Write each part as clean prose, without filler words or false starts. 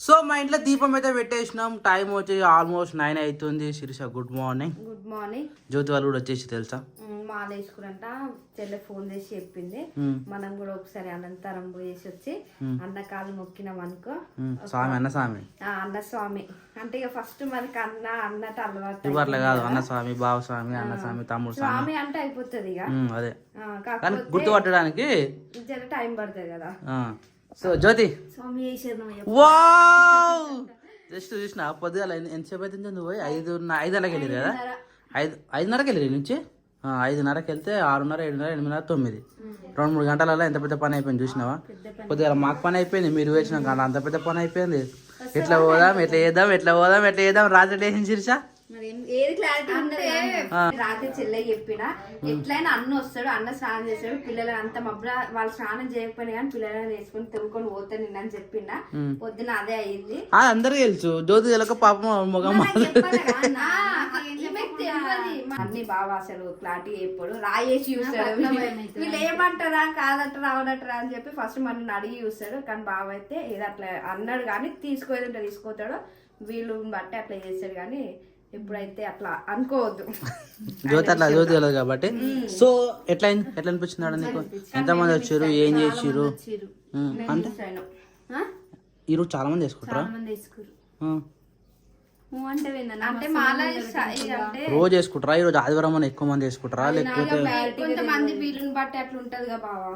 So మా ఇంట్లో దీపం అయితే పెట్టేసినాం. టైం వచ్చి ఆల్మోస్ట్ 9 అవుతుంది. Sirisha good morning. Good morning. Jyothi వాళ్ళు కూడా వచ్చేసి తెలుసా మాల వేసుకురంట. చెల్లె ఫోన్ చేసి చెప్పింది. మనం కూడా ఒకసారి అనంతరం పోయేసి వచ్చి అన్న కాలు మొక్కినాం అనుకో. స్వామి అన్న స్వామి అన్న స్వామి అంటే ఇక ఫస్ట్ మనకి అన్న అన్నట్టు అలవాటు. ఇవ్వర్లే కాదు అన్న స్వామి, బావ స్వామి, అన్న స్వామి, తమ్ముడు స్వామి అంటే అయిపోతుంది ఇక. అదే కానీ గుర్తుపట్టడానికి జర టైం పడుతుంది కదా. సో జ్యోతి స్వామి వావ్ జస్ట్ చూసిన పొద్దుగాల ఎంతసేపు అవుతుంది నువ్వు పోయి 5:30కి వెళ్ళిరు కదా. 5:30కి వెళ్ళిరు నుంచి 5:30కి వెళ్తే 6:30, 7:30, 8:30, 9 2-3 గంటలలో ఎంత పెద్ద పని అయిపోయింది చూసినావా. పొద్దుగాల మాకు పని అయిపోయింది, మీరు వేసినాం కానీ అంత పెద్ద పని అయిపోయింది. ఎట్లా పోదాం ఎట్లా పోదాం రాత్రి వేసిన శిరీష ఏది క్లారిటీ ఉంటే రాత్రి చెల్లె చెప్పిన ఎట్లయినా అన్న వస్తాడు, అన్న స్నానం చేస్తాడు, పిల్లలు అంత మబ్బుల వాళ్ళు స్నానం చేయకపోయినా కానీ పిల్లలను వేసుకొని తిరుగుకొని పోతాను నిన్న అని చెప్పిన. పొద్దున అదే అయింది. అందరికి తెలుసు. జ్యోతి తెలక పాపం మొగం అన్ని బాగా అసలు క్లారిటీ చెప్పాడు. రాయేసి చూస్తాడు. వీళ్ళు ఏమంటారా కాదంటారా అవునట్టరా అని చెప్పి ఫస్ట్ మనల్ని అడిగి చూస్తాడు. కానీ బావ అయితే ఇది అట్లా అన్నాడు కానీ తీసుకోదంటే తీసుకోతాడు, వీళ్ళు బట్టి అట్లా చేస్తాడు. కానీ ఇప్పుడైతే అట్లా అనుకోవద్దు. జ్యోతి అట్లా జ్యోతి తెలియదు కాబట్టి. సో ఎట్లా అనిపించింది నీకు? ఎంతమంది వచ్చారు, ఏం చేసిరు? అంటే ఈరోజు చాలా మంది వేసుకుంటారా? రోజు వేసుకుంటారా? ఈరోజు ఆదివారం అని ఎక్కువ మంది వేసుకుంటారా లేకపోతే కొంతమంది వీళ్ళని బట్టి అట్లా ఉంటది బావా.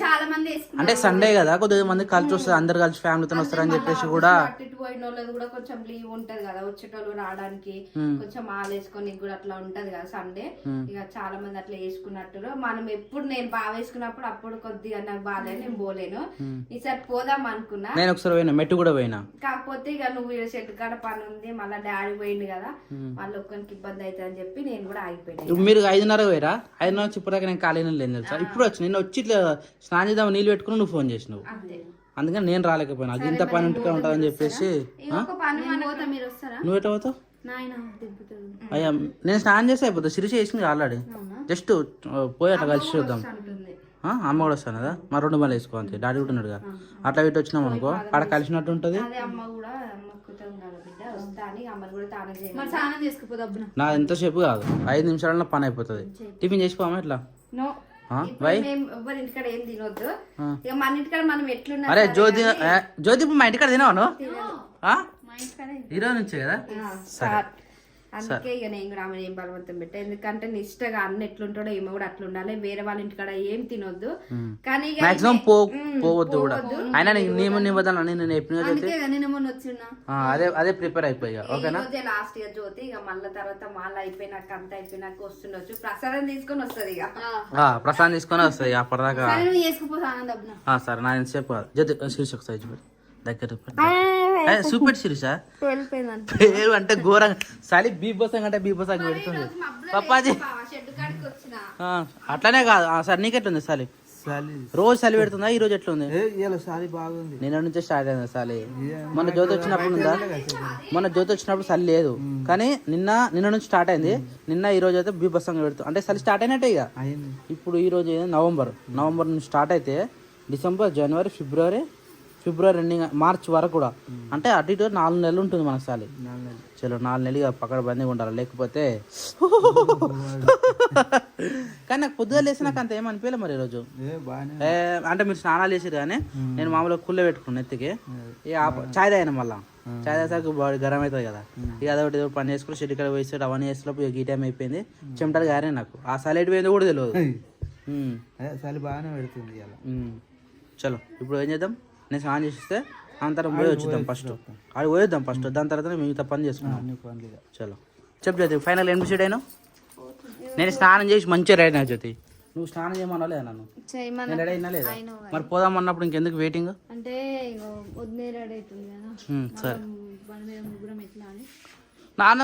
చాలా మంది అంటే సండే కదా కొద్దిగా మంది కలిసి వస్తారు, అందరు కలిసి ఫ్యామిలీతో వస్తారని చెప్పేసి కూడా పోయిన వాళ్ళది కూడా కొంచెం లీవ్ ఉంటది కదా, వచ్చేటోళ్ళు రావడానికి కొంచెం మాల వేసుకొని కూడా అట్లా ఉంటది కదా సండే. ఇక చాలా మంది అట్లా వేసుకున్నట్టు మనం ఎప్పుడు నేను బాగా వేసుకున్నప్పుడు అప్పుడు కొద్దిగా నాకు బాగాలేదు, నేను పోలేను. ఈసారి పోదాం అనుకున్నా. నేను ఒకసారి పోయినా, మెట్టు కూడా పోయినా. కాకపోతే ఇక నువ్వు చెట్టు కాడ పని ఉంది, మళ్ళీ డాడీ పోయింది కదా, మళ్ళీ ఒక్కరికి ఇబ్బంది అవుతుంది అని చెప్పి నేను కూడా ఆగిపోయాను. మీరు 5:30 పోయారా? 5:30 ఇప్పటిదాకా నేను ఖాళీనే లేదు తెలుసా. ఇప్పుడు వచ్చి నేను వచ్చి ఇట్లా స్నానం చేద్దాం నీళ్ళు పెట్టుకుని నువ్వు ఫోన్ చేసినావు, అందుకని నేను రాలేకపోయినా. అది ఇంత పని ఉంటే ఉంటుందని చెప్పేసి. నువ్వు ఎట్లా పోతావు? అయ్యా నేను స్నానం చేస్తే అయిపోతా. శిరీష వేసింది ఆల్రెడీ, జస్ట్ పోయి అట్లా కలిసి చూద్దాం. అమ్మ కూడా వస్తాను కదా, మా 2 మళ్ళీ వేసుకో అంతే. డాడీ కూడా ఉన్నాడు కదా, అట్లా పెట్టి వచ్చినాం అనుకో అక్కడ కలిసినట్టు ఉంటుంది. నా ఎంతసేపు కాదు, 5 నిమిషాలలో పని అయిపోతుంది. టిఫిన్ చేసిపోమా ఎట్లా? అరే జ్యోతి ఇప్పుడు మా ఇంటికాడ తినవాను ఈరోజు నుంచే కదా. సరే అందుకే ఇక నేను కూడా ఆమె ఏం బలవంతం పెట్టా, ఎందుకంటే నిష్టగా అన్న ఎట్లుంటాడో ఏమో కూడా అట్లా ఉండాలి. వేరే వాళ్ళ ఇంటికాడ ఏం తినొద్దు, కానీ మాక్సిమం పోవద్దు కూడా. అయినా నియమ నిబంధనలు నేను అదే ప్రిపేర్ అయిపోయా. ఓకేనా? లాస్ట్ ఇయర్ జ్యోతి ఇక మళ్ళీ తర్వాత మాల అయిపోయినాక అంత అయిపోయినాక వస్తుండొచ్చు. ప్రసాదం తీసుకొని వస్తుంది, ఇక ప్రసాదం తీసుకొని వస్తుంది అప్పటిదాకా. సరే నా ఎంతసేపు జ్యోతి శీర్ష ఒకసారి దగ్గర సూపర్ శిరీష పేరు అంటే ఘోరంగా చలి బీభత్సంగా అంటే బీభత్సంగా పెడుతుంది పప్పాజీ. అట్లానే కాదు సరే, నీకెట్లుంది చలి? రోజు చలి పెడుతుందా? ఈ రోజు ఎట్లుంది? నిన్న నుంచే స్టార్ట్ అయింది చలి. మొన్న జ్యోతి వచ్చినప్పుడు చలి లేదు, కానీ నిన్న నుంచి స్టార్ట్ అయింది. నిన్న ఈ రోజు అయితే బీభత్సంగా పెడుతుంది, అంటే చలి స్టార్ట్ అయినట్టే. ఇక ఇప్పుడు ఈ రోజు నవంబర్ నుంచి స్టార్ట్ అయితే డిసెంబర్, జనవరి, ఫిబ్రవరి ఎండింగ్, మార్చ్ వరకు కూడా, అంటే అటు ఇటు 4 నెలలు ఉంటుంది మనకు సాలి. చలో 4 నెలలు పక్కన బందీగా ఉండాలి, లేకపోతే. కానీ నాకు పొద్దుగా లేసి నాకు అంత ఏమనిపించలే మరి ఈరోజు. అంటే మీరు స్నానాలు చేసారు కానీ నేను మామూలుగా కుళ్ళే పెట్టుకున్నాను ఎత్తికి. ఇక చాయ్ తాగిన మళ్ళీ చాయ్ తాగేసరికి బాడీ గరం అవుతుంది కదా. ఇక అదొకటి పని చేసుకుని షెడ్ ఇక్కడ వేసాడు, అవన్నీ వేసేటప్పుడు ఈ టైం అయిపోయింది. చెమటలు గారే నాకు. ఆ చలి ఎటు పోయిందో కూడా తెలియదు. చలి బాగానే పెడుతుంది. చలో ఇప్పుడు ఏం చేద్దాం, నేను స్నానం చేస్తే అంతరం పోయి వచ్చేద్దాం. ఫస్ట్ అది పోయేద్దాం ఫస్ట్, దాని తర్వాత మిగతా పని చేసుకున్నాం. చలో చెప్పు జ్యోతి, ఫైనల్ ఏం డిసైడ్ అయినా? నేను స్నానం చేసి మంచిగా రెడీ అయినా. జ్యోతి నువ్వు స్నానం చేయమన్నా లేదా? నన్ను నేను రెడీ అయినా లేదా? మరి పోదాం అన్నప్పుడు ఇంకెందుకు వెయిటింగ్? సరే నాన్న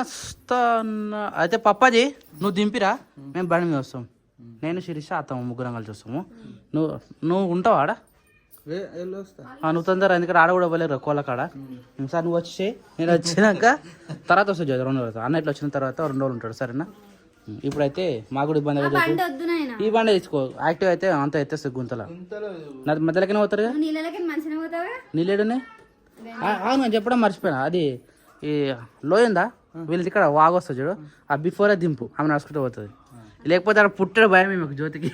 అయితే పప్పాజీ నువ్వు దింపిరా, మేము బండి మీద వస్తాం. నేను శిరీష అత్తమ్మ ముగ్గురం కలిసి వస్తాము. నువ్వు ఉంటావా ఆడ? నువ్వు తొందర, ఎందుకంటే ఆడ కూడా ఇవ్వలేరు కోళ్ళ కాడ. సార్ నువ్వు వచ్చి నేను వచ్చినాక తర్వాత వస్తుంది 2 రోజులు. అన్న ఇట్లా వచ్చిన తర్వాత 2 రోజులు ఉంటాడు. సరేనా? ఇప్పుడైతే మాకు కూడా ఇబ్బంది అవుతుంది. ఈ బండి తెచ్చుకో, యాక్టివ్ అయితే అంత ఎత్తేస్తుంది గుంతల. మధ్యలోకి పోతారు కదా, నీళ్ళేడున్నాయి నేను చెప్పడం మర్చిపోయినా. అది ఈ లోయిందా వీళ్ళది ఇక్కడ వాగు వస్తుంది చూడు, ఆ బిఫోరే దింపు, ఆమె నడుచుకుంటూ పోతుంది. లేకపోతే అక్కడ పుట్టడు భయం మీకు జ్యోతికి.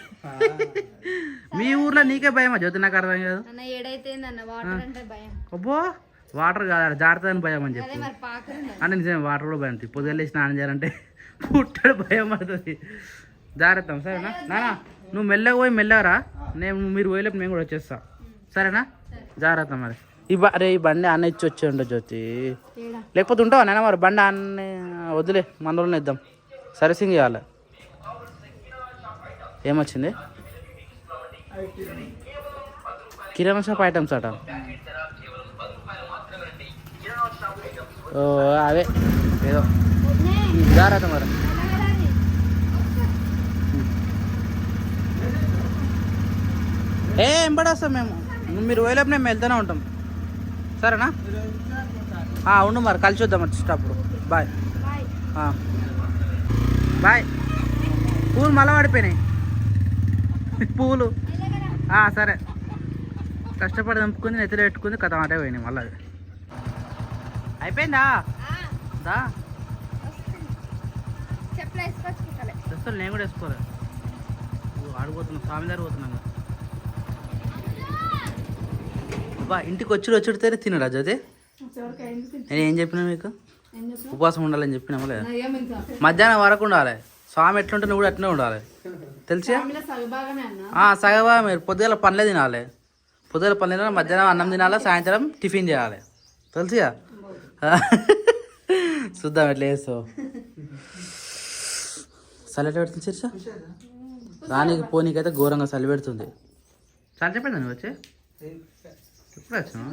మీ ఊర్లో నీకే భయమా జ్యోతి? నాకు అర్థం కాదు. అబ్బో వాటర్ కాదు జాగ్రత్త భయం అని చెప్పి అంటే నిజమే, వాటర్ కూడా భయం. పొద్దున్న స్నానం చేయాలంటే పుట్టడు భయం పడుతుంది. జాగ్రత్త సరేనా నానా? నువ్వు మెల్లగా పోయి మెల్లగా మీరు పోయేలోపు నేను కూడా వచ్చేస్తా సరేనా? జాగ్రత్త మరి. ఈ బండి అన్న ఇచ్చి వచ్చే ఉండవు జ్యోతి, లేకపోతే ఉంటావా నాన్న? మరి బండి అన్న వదిలే, మన రోజులు ఇద్దాం, సర్వీసింగ్ చేయాలి. ఏమొచ్చింది? కిరాణా షాప్ ఐటమ్స్ అట. ఓ అవే ఏదో జాగ్రత్త మరి. ఎంబడేస్తాం మేము, మీరు పోయేలోపు మేము వెళ్తూనే ఉంటాం సరేనా? ఉండు మరి, కలిసి వద్దాం వచ్చేటప్పుడు. Bye bye. పూలు మళ్ళీ పడిపోయినాయి పూలు. సరే కష్టపడి దంపుకుంది, నెత్తిలో పెట్టుకుంది, కథ అటే పోయినాయి మళ్ళీ. అయిపోయిందా? దా చెప్తాను, నేను కూడా వేసుకోలే. ఆడిపోతున్నా, స్వామి దగ్గర పోతున్నాను. బా ఇంటికి వచ్చుడితేనే తినడా జ్యోతి? నేను ఏం చెప్పినా మీకు? ఉపవాసం ఉండాలని చెప్పినా లేదా? మధ్యాహ్నం వరకు ఉండాలి. స్వామి ఎట్లుంటే నువ్వు కూడా అట్లనే ఉండాలి తెలిసి. సగవా మీరు పొద్దుగల పనులే తినాలి, పొద్దుగల పనులు తినాలి, మధ్యాహ్నం అన్నం తినాలి, సాయంత్రం టిఫిన్ చేయాలి తెలిసిగా. చూద్దాం ఎట్లా చేస్తావు. చలి ఎట్లా పెడుతుంది చర్చ? రానికి పోనీకైతే ఘోరంగా చలి పెడుతుంది. చాలా చెప్పండి నువ్వు వచ్చి ఎప్పుడు వచ్చాను?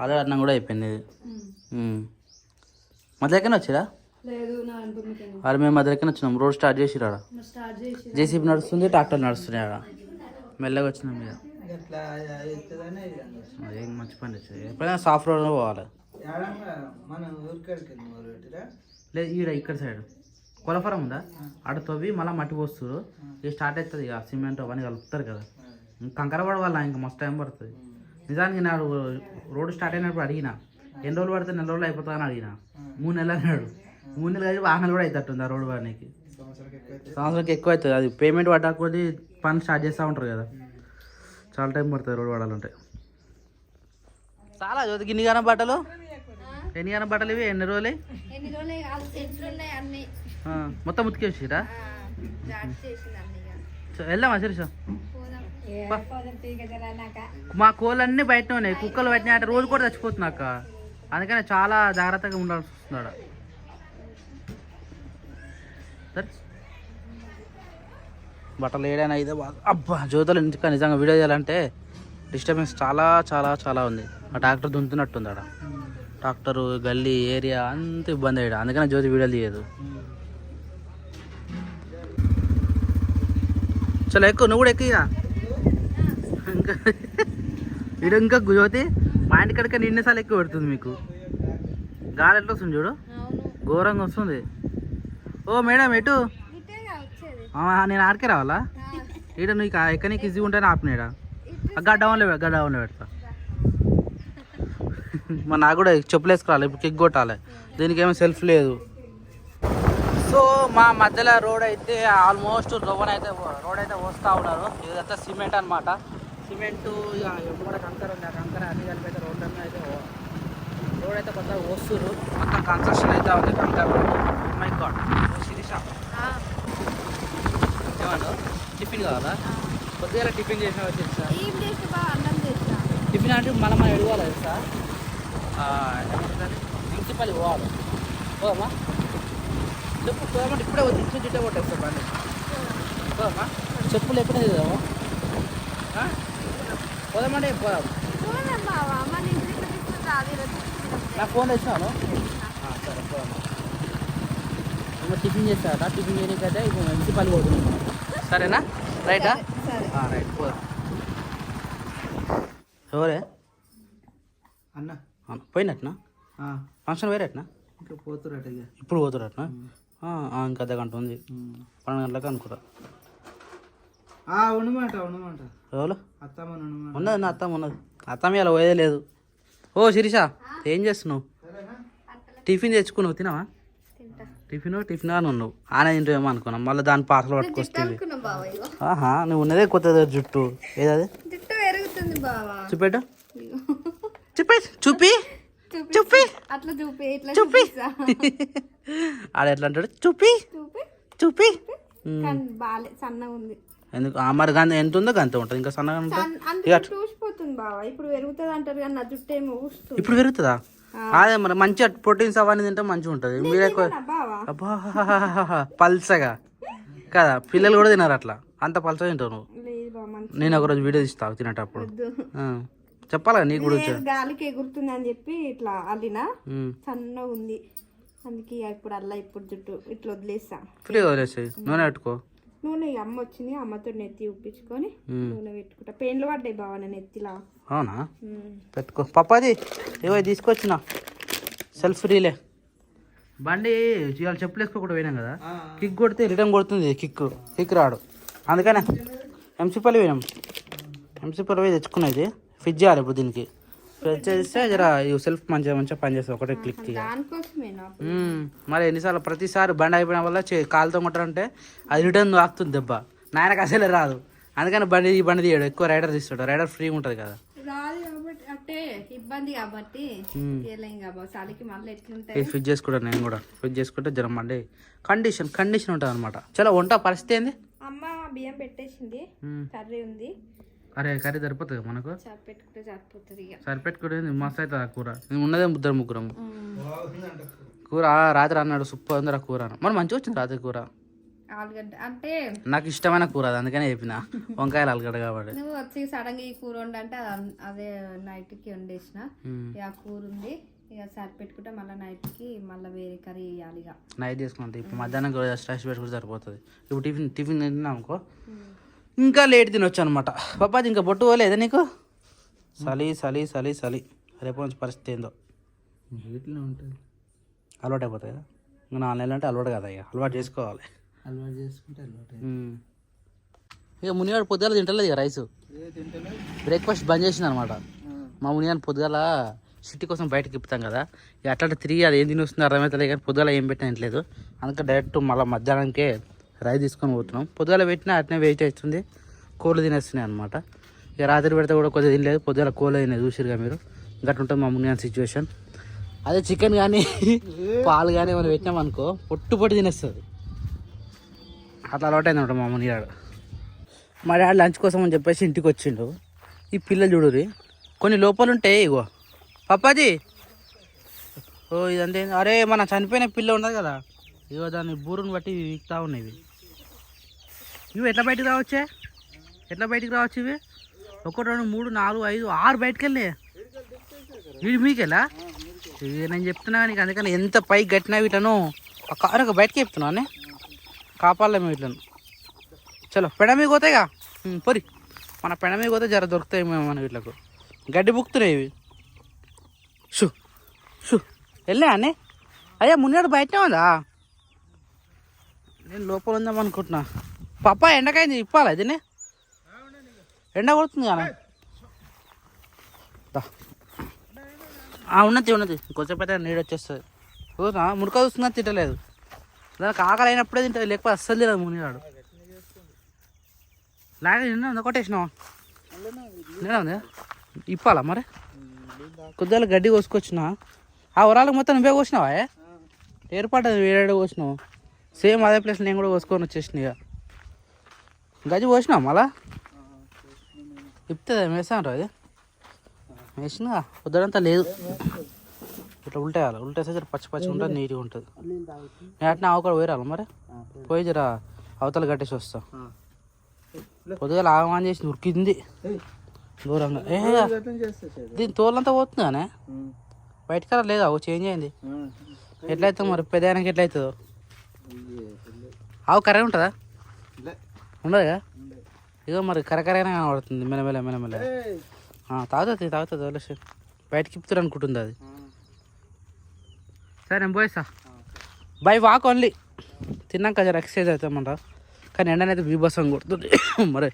ఆల్రెడీ అన్నం కూడా అయిపోయింది. మధ్యలోకైనా వచ్చిరా? అరే మేము మధ్యలోకైనా వచ్చినాం. రోడ్ స్టార్ట్ చేసిరా? జేసీబీ నడుస్తుంది, ట్రాక్టర్ నడుస్తున్నాయి ఆడ. మెల్లగా వచ్చినాం మీద. ఏం మంచి పని వచ్చేది. ఎప్పుడైనా సాఫ్ట్ రోడ్ పోవాలి. లేదు ఈడ ఇక్కడ సైడ్ కొలఫరం ఉందా, ఆడ తవ్వి మళ్ళీ మట్టి పోస్తారు. ఇక స్టార్ట్ అవుతుంది, ఇక సిమెంట్ అవన్నీ కలుపుతారు కదా. కంకర పడవాలా, ఇంకా మస్తు టైం పడుతుంది. నిజానికి నాడు రోడ్డు స్టార్ట్ అయినప్పుడు అడిగిన ఎన్ని రోజులు పడితే 4 రోజులు అయిపోతుందని అడిగిన. 3 నెలలు అన్నాడు. 3 నెలలు కలిపి 6 నెలలు కూడా అవుతుంది ఆ రోడ్డు పనికి. సంవత్సరానికి ఎక్కువ అవుతుంది. అది పేమెంట్ పడ్డకొద్ది పని స్టార్ట్ చేస్తూ ఉంటారు కదా, చాలా టైం పడుతుంది రోడ్డు పడాలంటే. చాలా జ్యోతికి ఎన్ని బట్టలు ఇవి? ఎన్ని రోజులు మొత్తం ఉతికేసిరా? వెళ్దామా శిరీష? మా కోళ్ళన్నీ బయటనే ఉన్నాయి, కుక్కలు బయటనే అంటే రోజు కూడా చచ్చిపోతుంది అక్క. అందుకని చాలా జాగ్రత్తగా ఉండాల్సి వస్తుంది. బట్టలు ఏడైనా ఇదే అబ్బా జ్యోతులు ఇంటికా. నిజంగా వీడియో చేయాలంటే డిస్టర్బెన్స్ చాలా చాలా చాలా ఉంది. ఆ ట్రాక్టర్ దున్నుతున్నట్టుంది ఆడ. ట్రాక్టరు గల్లీ ఏరియా అంత ఇబ్బంది అయ్యాడు, అందుకని జ్యోతి వీడియోలు తీయదు. చలో ఎక్కువ, నువ్వు కూడా ఎక్కువ. ఇంకా వీడియో ఇంకా జ్యోతి మా ఇంటి కడికే నిన్నసార్లు ఎక్కువ పెడుతుంది మీకు. గాలి ఎట్లా వస్తుంది చూడు, ఘోరంగా వస్తుంది. ఓ మేడం ఎటు? నేను ఆడికే రావాలా? ఈడ నీకు ఎక్కడికి ఈజీ ఉంటేనే ఆపినాడా? గడ్డవన్లో పెడతా. మరి నాకు కూడా చెప్పులు వేసుకురాలి, ఇప్పుడు కిక్ కొట్టాలి. దీనికి ఏమో సెల్ఫ్ లేదు. సో మా మధ్యలో రోడ్ అయితే ఆల్మోస్ట్ రోడ్ అయితే వస్తూ ఉన్నారు. ఇదంతా సిమెంట్ అనమాట. సిమెంటు ఇక కూడా కంకర ఉంది, ఆ కంకర అన్ని కలిపి అయితే రోడ్ అయితే కొత్తగా వస్తున్నారు. మొత్తం కన్స్ట్రక్షన్ అయితే ఉంది. కంకర మై గాడ్. శిరీష ఏమన్నా టిఫిన్ కావాలా? కొద్దిగా టిఫిన్ చేసిన వచ్చేసా. టిఫిన్ అంటే మనం ఎడవాలి సార్, ఇంటిపల్లి పోవాలి. పోదమ్మా చెప్పు, పోదామంటే ఇప్పుడే వచ్చి జిట్టే కొట్టేస్తాం బండి. పోదమ్మా చెప్పులు ఎప్పుడే తీద్దాము, పోదామంటే పోదాం. నాకు ఫోన్ తెచ్చినాను. సరే పోదమ్మా. టిఫిన్ చేస్తారా? టిఫిన్ చేయడానికైతే ఇప్పుడు ఇంటిపల్లి పోతున్నాం సరేనా? రైటా? రైట్ పోదాం. ఎవరే అన్న పోయినట్నా? ఫంక్షన్ వేరేట్నా? ఇంకా పోతురట. ఇప్పుడు పోతురట్నా? ఇంకా అర్ధ గంట ఉంది, 12 గంటలకు అనుకుంటా. ఉండమాట ఎవరు అత్తమ్మ ఉన్నది? నా అత్తమ్మ ఉన్నది. అత్తమ్మ ఇలా పోయేదే లేదు. ఓ శిరీష ఏం చేస్తున్నావు? టిఫిన్ తెచ్చుకున్నావు, తినవా? టిఫిన్ అని ఉన్నావు, ఆనే తింటావేమో అనుకున్నాం, మళ్ళీ దాని పార్సల్ పట్టుకొస్తుంది. ఆహా, నువ్వు ఉన్నదే కొత్త జుట్టు, ఏదది చూపెట్టు, చూపి చూపి అట్లా చూపి ఇట్లా చూపి ఆడ ఎట్లా అంటాడు, చూపి చూపి. బాలే సన్నగా ఉంది. ఎందుకు మరి గంత ఎంత ఉందో గంత ఉంటుంది, ఇంకా సన్నగా ఉంటుంది. చూసిపోతుంది బావా, ఇప్పుడు పెరుగుతుంది అంటారు కానీ నా జుట్టు ఏమో ఊస్తుంది. ఇప్పుడు పెరుగుతుందా? అదే మరి మంచిగా ప్రోటీన్స్ అవన్నీ తింటే మంచిగా ఉంటుంది. మీరు ఎక్కువ అబ్బా పల్సగా కదా, పిల్లలు కూడా తినారు అట్లా, అంత పల్సగా తింటావు నువ్వు. నేను ఒకరోజు వీడియో తీస్తావు తినేటప్పుడు, చెప్పాలా నీకు కూడా గాలికి ఎగురుతుంది అని చెప్పి ఇట్లా అల్లినా సన్నగా ఉంది, అందుకే ఇప్పుడు అల్లా ఇప్పుడు జుట్టు ఇట్లా వదిలేస్తా. ఫ్రీగా వదిలేసాయి, నూనె పెట్టుకో. నూనె అమ్మ వచ్చింది, అమ్మతో నెత్తి ఉప్పించుకొని నూనె పెట్టుకుంటా. పెయిన్లు పడ్డాయి బావ నా నెత్తిలా. అవునా, పెట్టుకో. పప్పాది ఏవో తీసుకొచ్చిన సెల్ఫ్ రీలే బండి, ఇవాళ చెప్పులు వేసుకోకుండా పోయినాం కదా, కిక్ కొడితే రిటర్న్ కొడుతుంది, కిక్ రాడు. అందుకనే ఎంసీపల్లి పోయినాం, ఎంసీపల్లి పోయి తెచ్చుకున్నది. ఫిట్ చేయాలి ఇప్పుడు దీనికి, ఫిట్ చేస్తే జర సెల్ఫ్ మంచిగా పనిచేస్తుంది, ఒకటే క్లిక్. మరి ఎన్నిసార్లు ప్రతిసారి బండి అయిపోయిన వల్ల కాలుతో కొట్టారంటే అది రిటర్న్ ఆపుతుంది దెబ్బ, నాయనకు అసలే రాదు. అందుకని ఈ బండి తీయడు, ఎక్కువ రైడర్ తీస్తాడు, రైడర్ ఫ్రీ ఉంటుంది కదా. అంటే ఇబ్బంది కాబట్టి ఫిట్ చేసుకుంటాను నేను కూడా, ఫిట్ చేసుకుంటే జ్వరం బండి కండిషన్ ఉంటుంది అనమాట. చలో వంట పరిస్థితి ఏంది? అమ్మ బియ్యం పెట్టేసింది, కర్రీ ఉంది. అరే కర్రీ సరిపోతుంది మనకు, సరిపెట్టుకుంటే సరిపోతుంది. సరిపెట్టుకుంటే మస్తు అవుతుంది ఆ కూర. నేను ఉన్నదే ముగ్గురం కూర. రాత్రి అన్నాడు సూపర్ ఉంది ఆ కూర, మరి మంచిగా వచ్చింది రాత్రి కూర. ఆలుగడ్డ అంటే నాకు ఇష్టమైన కూర, అది అందుకనే చెప్పిన వంకాయలు ఆలుగడ్డ కాబట్టి. నువ్వు వచ్చి సడన్ గా ఈ కూర వండంటే అదే నైట్ కి వండేసిన, ఆ కూర ఉంది ఇక సరిపెట్టుకుంటే మళ్ళీ నైట్ కి మళ్ళీ వేరే కర్రీ వేయాలి. ఇక నైట్ చేసుకుంటే ఇప్పుడు మధ్యాహ్నం కూడా స్ట్రెస్ పెట్టుకుంటే సరిపోతుంది. ఇప్పుడు టిఫిన్ తింటున్నాం అనుకో, ఇంకా లేట్ తినొచ్చు అనమాట. పాపాది ఇంకా బొట్టు పోలేదా నీకు? చలి రేపు నుంచి పరిస్థితి ఏందో వీటిలో ఉంటుంది, అలవాటు అయిపోతుంది కదా. ఇంకా 4 నెలలు అంటే అలవాటు కదా, ఇక అలవాటు చేసుకోవాలి. అలవాటు చేసుకుంటే అలవాటు. ఇక మునిగాడు పొద్దుగాల తింటలేదు ఇక రైస్, బ్రేక్ఫాస్ట్ బంద్ చేసింది అనమాట. మా మునిగాని పొద్దుగాల సిటీ కోసం బయటకి ఇప్పుతాం కదా, ఇక అట్లా తిరిగి అది ఏం తిని వస్తుంది అర్థమవుతుంది కానీ పొద్దుగాల ఏం పెట్టినట్లేదు. అందుకే డైరెక్ట్ మళ్ళీ మధ్యాహ్నానికే రైస్ తీసుకొని పోతున్నాం. పొద్దుగాల పెట్టినా అట్నే వెయిట్ అవుతుంది, కోళ్ళు తినేస్తున్నాయి అనమాట. ఇక రాత్రి పెడితే కూడా కొద్దిగా తినలేదు, పొద్దుగాల కోళ్ళు తినేది చూసిరుగా మీరు. గట్టు ఉంటుంది మా మునిగాని సిచ్యువేషన్. అదే చికెన్ కానీ పాలు కానీ ఏమైనా పెట్టినామనుకో పొట్టు తినేస్తుంది, అట్లా అలవాటు అయింది అనమాట మా మునిగాడు. మా డాడీ లంచ్ కోసం అని చెప్పేసి ఇంటికి వచ్చిండు. ఈ పిల్లలు చూడురి కొన్ని లోపాలు ఉంటాయి. ఇగో పప్పాజీ, ఓ ఇదంతే. అరే మన చనిపోయిన పిల్ల ఉన్నది కదా, ఇగో దాన్ని బూరుని బట్టి వీక్తా ఉన్నాయి. ఇవి ఎట్లా బయటికి రావచ్చే, ఇవి 1 2 3 4 5 6 బయటకు వెళ్ళి వీడి మీకెళ్ళా. ఇవి నేను చెప్తున్నా నీకు, అందుకని ఎంత పైకి కట్టినా వీటను కారు బయటకి చెప్తున్నానే, కాపాడలే మేము వీటిని. చలో పెడ మీద పోతాయిగా పొరి, మన పెడ మీద పోతే జర దొరుకుతాయి మేము మన వీటికి. గడ్డి బుక్కుతున్నాయి ఇవి. వెళ్ళా అన్నీ. అయ్యా మున్నాడు బయటనే ఉందా, నేను లోపల ఉందాం అనుకుంటున్నా. పప్ప ఎండకైంది ఇప్పాలా దీన్ని, ఎండ కొడుతుంది కానీ. ఉన్నది కొంచెంసేపు అయితే నీడు వచ్చేస్తుంది. ముడక చూస్తున్నా తింటలేదు, దానికి ఆకలి అయినప్పుడే తింటుంది, లేకపోతే అస్సలు తినదు మునిగాడు. లాగా నిన్న కొట్టేసినావా? నిన్న ఉంది ఇప్పాలా మరి. కొద్దిగా గడ్డి కోసుకొచ్చిన, ఆ వరాలకు మొత్తం నువ్వే కోసినావా? ఏర్పడ్డది వేరే కోసినావు, సేమ్ అదే ప్లేస్ నేను కూడా కోసుకొని వచ్చేసిన. ఇక గజ్జి కోసినావు మళ్ళా ఇప్పుతుంది వేసాను. అది వేసినా పొద్దునంతా లేదు, ఇట్లా ఉల్టేయాలి. ఉల్టేస్తే పచ్చి ఉంటుంది, నీట్గా ఉంటుంది. నేను అట్నే ఆవుకాడ పోయిరాలి మరి, పోయి జరా అవతల కట్టేసి వస్తా. పొద్దుగా ఆగమాన్ చేసి ఉరికింది దూరంగా. దీని తోలంతా పోతుంది కానీ బయటకరా లేదా, చేంజ్ అయింది. ఎట్లయితే మరి పెద్దయానికి ఎట్లయితుందో. ఆవు కర్రీ ఉంటుందా? ఉండదుగా. ఇదో మరి కరకరైనా కనబడుతుంది, మెల్లమెల్ల తాగుతుంది వదిలేసి బయటకి ఇప్పుతారు అనుకుంటుంది అది. సరే నేను పోయేస్తా, బై వాక్ ఓన్లీ. తిన్నాక జర ఎక్సర్సైజ్ అవుతామంట, కానీ ఎండనైతే బీభత్సం కొడుతుంది మరి.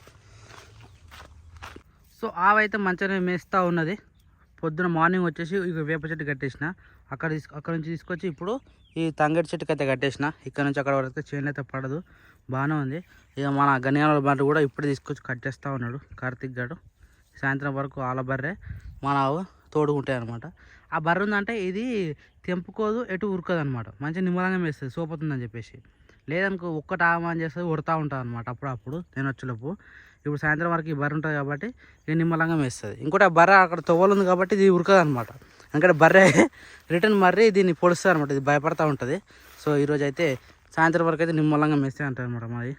సో ఆవైతే మంచిగానే మేస్తూ ఉన్నది, పొద్దున మార్నింగ్ వచ్చేసి ఇక వేప చెట్టు కట్టేసిన, అక్కడ నుంచి తీసుకొచ్చి ఇప్పుడు ఈ తంగేటి చెట్టుకి అయితే కట్టేసిన. ఇక్కడ నుంచి అక్కడ వరకు చైన్ అయితే పడదు, బాగానే ఉంది. ఇక మన గనియాల బర్రె కూడా ఇప్పుడే తీసుకొచ్చి కట్టేస్తూ ఉన్నాడు కార్తీక్ గారు. సాయంత్రం వరకు వాళ్ళ బర్రె మన తోడుకుంటాయి అనమాట. ఆ బర్రె ఉందంటే ఇది తెంపుకోదు, ఎటు ఉరకదు అనమాట, మంచిగా నిమ్మలంగా వేస్తుంది సోపుతుందని చెప్పేసి. లేదనుకో ఒక్కటి ఆగమని చేస్తుంది, ఉడతా ఉంటుంది అనమాట అప్పుడప్పుడు నేను వచ్చేలోపు. ఇప్పుడు సాయంత్రం వరకు ఈ బర్రె ఉంటుంది కాబట్టి ఇది నిమ్మలంగా వేస్తుంది. ఇంకోటి ఆ బర్రె అక్కడ తొవ్వలు ఉంది కాబట్టి ఇది ఉరకదు అనమాట. ఎందుకంటే బర్రె రిటర్న్ మర్రి దీన్ని పొడుస్తుంది అనమాట, ఇది భయపడతా ఉంటుంది. సో ఈరోజు అయితే సాయంత్రం వరకు అయితే నిమ్మలంగా వేస్తే అంటారు అనమాట మాది.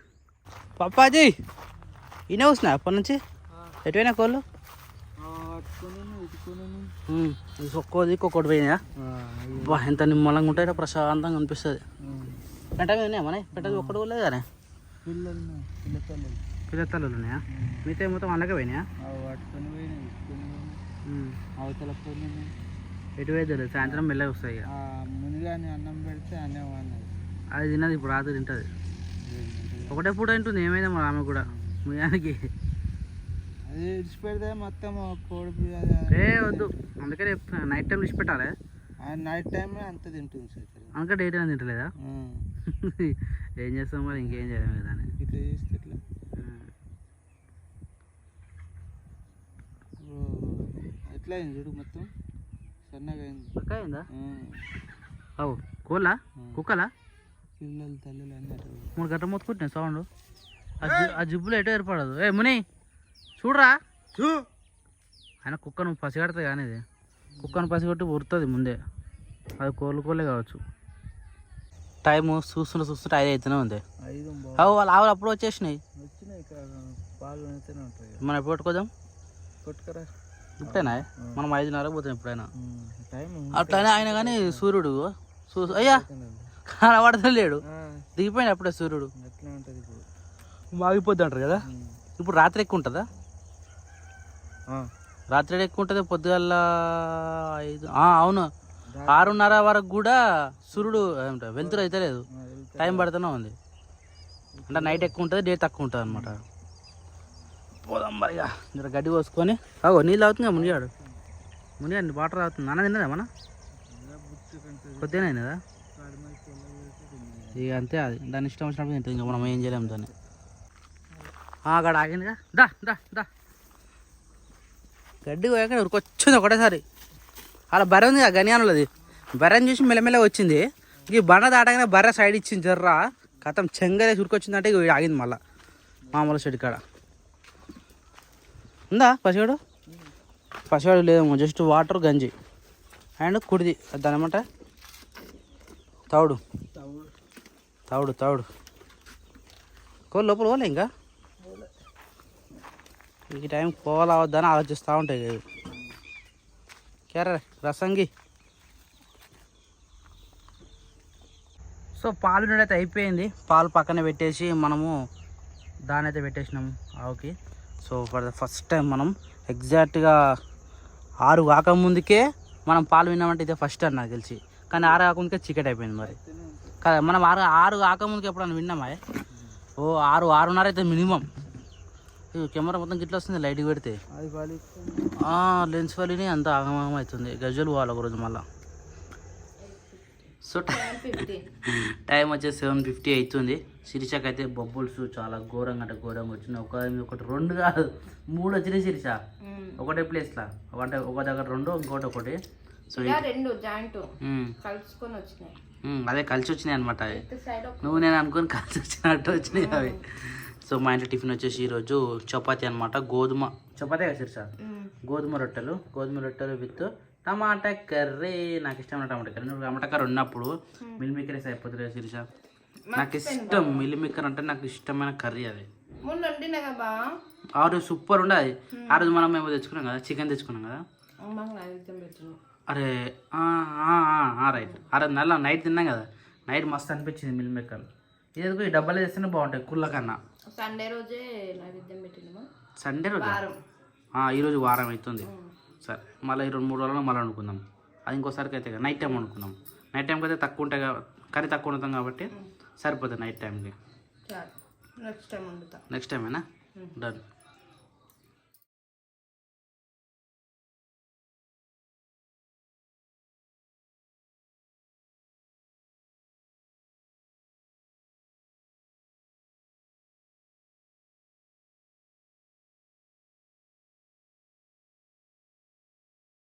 పప్పాజీ ఈయన వస్తున్నా అప్పటి నుంచి ఎటువైనా కోళ్ళు ఒక్కోది ఒక్కొక్కటి పోయినాయా? బా ఎంత నిమ్మలంగా ఉంటాయో ప్రశాంతంగా అనిపిస్తుంది. పెట్టమే ఉన్నాయా మన పెట్టదు ఒక్కటి కూడా లేదు కానీ పిల్ల తల్లులు ఉన్నాయా? మిగతా మొత్తం అలాగే పోయినాయా? ఎటు వేయలేదు, సాయంత్రం మెల్లగా వస్తాయి. ముందుగానే అన్నం పెడితే అన్నే అది తిన్నది ఇప్పుడు రాత్రి తింటుంది. ఒకటే పూట తింటుంది, ఏమైందా మరి ఆమె కూడా ముయానికి. అది ఇడిచి పెడితే మొత్తం కోడి వద్దు, అందుకని చెప్తున్నా నైట్ టైం ఇడిచి పెట్టాలి. నైట్ టైం అంత తింటుంది సార్. అందుకే డే టైం తింటలేదా? ఏం చేస్తాం మరి, ఇంకేం చేయలేము కదా అని. ఇట్లా చేస్తే ఇట్లా ఎట్లా అయింది చూడు, మొత్తం సన్నగా అయింది. పక్క అయిందా? అవు కోళ్ళ కుక్కలా పిల్లలు తల్లులు అన్నట్టు 3 గంటలు మొత్తుకుంటున్నాయి సౌండ్. ఆ జిబ్బులు ఎటో ఏర్పడదు. ఏ ముని చూడరా, ఆయన కుక్కను పసిగడుతుంది కానీ ఇది కుక్కను పసిగొట్టి ఉరుతుంది ముందే. అది కోళ్ళే కావచ్చు. టైము చూస్తుంటే 5 అవుతూనే ఉంది. వాళ్ళ ఆవులు అప్పుడు వచ్చేసినాయి. పాలు ఉంటాయి. మనం ఎప్పుడు పట్టుకోదాం? కొట్టుకరా ఇప్పుడేనా? మనం 5:30 పోతాం ఎప్పుడైనా. అట్లనే ఆయన కానీ సూర్యుడు అయ్యా కనబడతలేడు, దిగిపోయిన అప్పుడే సూర్యుడు. మాగిపోద్ది అంటారు కదా. ఇప్పుడు రాత్రి ఎక్కువ ఉంటుందా? రాత్రి ఎక్కువ ఉంటుంది, పొద్దుగల 5 అవును 6:30 వరకు కూడా సూర్యుడు ఏమిటో వెళ్తురు అయితే లేదు, టైం పడుతూనే ఉంది. అంటే నైట్ ఎక్కువ ఉంటుంది, డే తక్కువ ఉంటుంది అనమాట. పోదాం మరిగా జర గడ్డి కోసుకొని. నీళ్ళు అవుతుంది కదా మునిగాడు, మునిగాడు వాటర్ అవుతుంది. అన్న తిన్నదా మన కొద్దిగా అయినదా? ఇక అంతే, అది దాని ఇష్టం వచ్చినప్పుడు తింటుంది, ఇంకా మనం ఏం చేయలేము దాన్ని. అక్కడ ఆగిందిగా, దా దా దా గడ్డి పోయాక ఉరికొచ్చింది ఒకటేసారి. అలా బర్రె ఉంది గనియానులది, బర్రెని చూసి మెల్లమెల్ల వచ్చింది. ఈ బండ దాటగానే బర్రె సైడ్ ఇచ్చింది జర్రా, కథం చెంగలే ఉరికొచ్చిందంటే ఇక ఆగింది మళ్ళీ మామూలు చెట్టు కాడ. ఉందా పసివాడు లేదేమో, జస్ట్ వాటర్ గంజి అండ్ కుడిది దాని ఏమంట తౌడు కోళ్ళు లోపల పోలే ఇంకా. ఈ టైం పోవాలా వద్దని ఆలోచిస్తూ ఉంటాయి కదా. కేర రసంగి. సో పాలు నీడైతే అయిపోయింది, పాలు పక్కన పెట్టేసి మనము దాని అయితే పెట్టేసినాము ఆవుకి. So for the first time మనం ఎగ్జాక్ట్గా 6 కాకముందుకే మనం పాలు విన్నామంటే ఇదే ఫస్ట్ అని నాకు తెలిసి. కానీ 6 కాకముందుకే చీకటి అయిపోయింది మరి కదా. మనం 6 కాకముందుకు ఎప్పుడన్నా విన్నామా? 6:30 అయితే మినిమం. కెమెరా మొత్తం గిట్ల వస్తుంది లైట్ పెడితే, లెన్స్ వలిని అంత ఆగమాగం అవుతుంది. గజలు పోవాలి ఒకరోజు మళ్ళీ. సో టైం వచ్చేసి 7:50 అవుతుంది. శిరీషకి అయితే బొబ్బుల్స్ చాలా ఘోరంగా అంటే ఘోరంగా వచ్చినాయి. ఒకటి 2 కాదు 3 వచ్చినాయి శిరీష ఒకటే ప్లేస్లో. అంటే ఒక దగ్గర 2 ఇంకోటి 1. సో 2 జాయింట్ కలుసుకొని వచ్చినాయి. అదే కలిసి వచ్చినాయి అనమాట. నువ్వు నేను అనుకుని కలిసి వచ్చినట్టు వచ్చినాయి అవి. సో మా ఇంట్లో టిఫిన్ వచ్చేసి ఈరోజు చపాతీ అనమాట. చపాతీ కదా శిరీష, గోధుమ రొట్టెలు విత్ టమాటా కర్రీ. నాకు ఇష్టమైన టమాటా కర్రీ. నువ్వు టమాటా కర్రీ ఉన్నప్పుడు మిల్ మేకర్ వేసి అయిపోతుంది కదా శిరీష. నాకు ఇష్టం మిల్ మేకర్ అంటే, నాకు ఇష్టమైన కర్రీ అది. ఆ రోజు సూపర్ ఉండే అది. ఆ రోజు మనం మేము తెచ్చుకున్నాం కదా, చికెన్ తెచ్చుకున్నాం కదా. అరే రైట్, అరే నైట్ తిన్నాం కదా, నైట్ మస్తు అనిపించింది మిల్ మేకర్. ఇది ఈ డబ్బాలు చేస్తేనే బాగుంటాయి కుళ్ళ కన్నా. సండే రోజే నైవేద్యం పెట్టినాము. సండే రోజు ఈరోజు వారం అవుతుంది. సరే మళ్ళీ 2-3 రోజుల్లో మళ్ళీ వండుకుందాం. అది ఇంకోసారికి అయితే నైట్ టైం వండుకుందాం. నైట్ టైంకి అయితే తక్కువ ఉంటాయి, కర్రీ తక్కువ వండుతాం కాబట్టి సరిపోతుంది నైట్ టైంకి. నెక్స్ట్ టైం వండుతాం. నెక్స్ట్ టైమేనా? డన్.